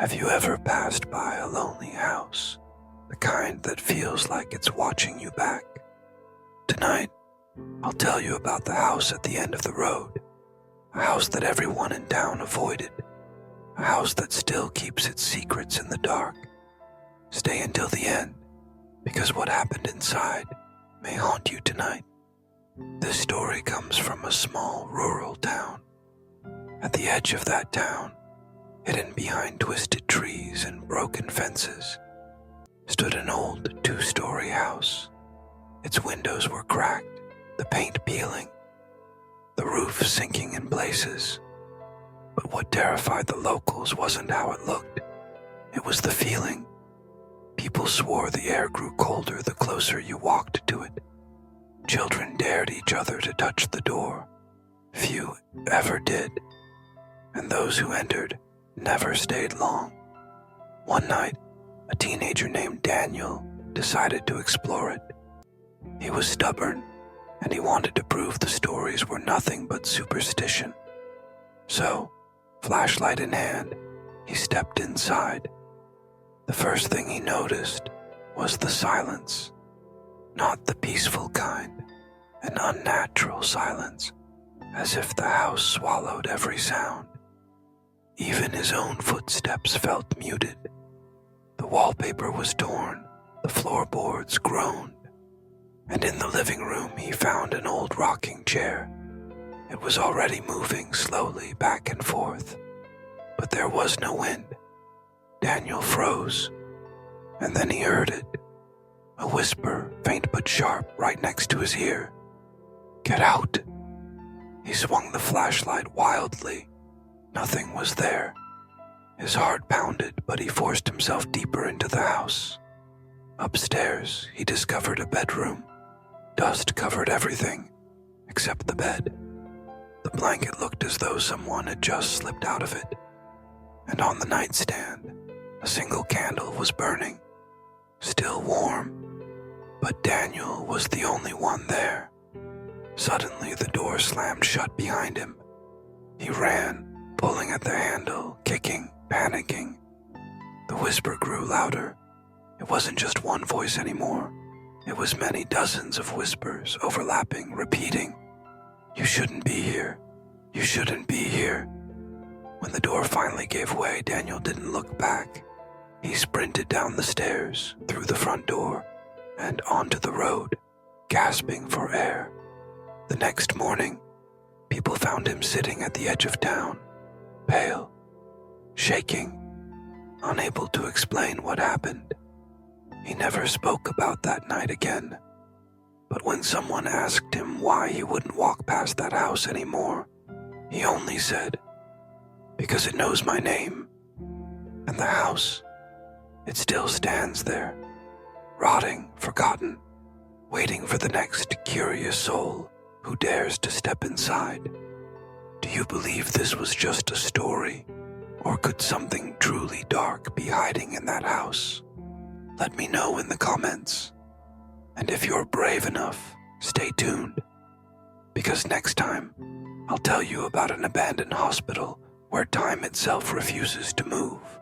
Have you ever passed by a lonely house, the kind that feels like it's watching you back? Tonight, I'll tell you about the house at the end of the road, a house that everyone in town avoided, a house that still keeps its secrets in the dark. Stay until the end, because what happened inside may haunt you tonight. This story comes from a small rural town. At the edge of that town, hidden behind twisted trees and broken fences, stood an old two-story house. Its windows were cracked, the paint peeling, the roof sinking in places. But what terrified the locals wasn't how it looked. It was the feeling. People swore the air grew colder the closer you walked to it. Children dared each other to touch the door. Few ever did, and those who entered never stayed long. One night, a teenager named Daniel decided to explore it. He was stubborn, and he wanted to prove the stories were nothing but superstition. So, flashlight in hand, he stepped inside. The first thing he noticed was the silence. Not the peaceful kind, an unnatural silence, as if the house swallowed every sound. Even his own footsteps felt muted. The wallpaper was torn, the floorboards groaned, and in the living room he found an old rocking chair. It was already moving slowly back and forth, but there was no wind. Daniel froze, and then he heard it, a whisper, faint but sharp, right next to his ear. "Get out!" He swung the flashlight wildly. Nothing was there. His heart pounded, but he forced himself deeper into the house. Upstairs, he discovered a bedroom. Dust covered everything, except the bed. The blanket looked as though someone had just slipped out of it. And on the nightstand, a single candle was burning, still warm. But Daniel was the only one there. Suddenly, the door slammed shut behind him. He ran, pulling at the handle, kicking, panicking. The whisper grew louder. It wasn't just one voice anymore. It was many dozens of whispers, overlapping, repeating, "You shouldn't be here. You shouldn't be here." When the door finally gave way, Daniel didn't look back. He sprinted down the stairs, through the front door, and onto the road, gasping for air. The next morning, people found him sitting at the edge of town, pale, shaking, unable to explain what happened. He never spoke about that night again. But when someone asked him why he wouldn't walk past that house anymore, he only said, "Because it knows my name." And the house, it still stands there, rotting, forgotten, waiting for the next curious soul who dares to step inside. Do you believe this was just a story, or could something truly dark be hiding in that house? Let me know in the comments. And if you're brave enough, stay tuned, because next time I'll tell you about an abandoned hospital where time itself refuses to move.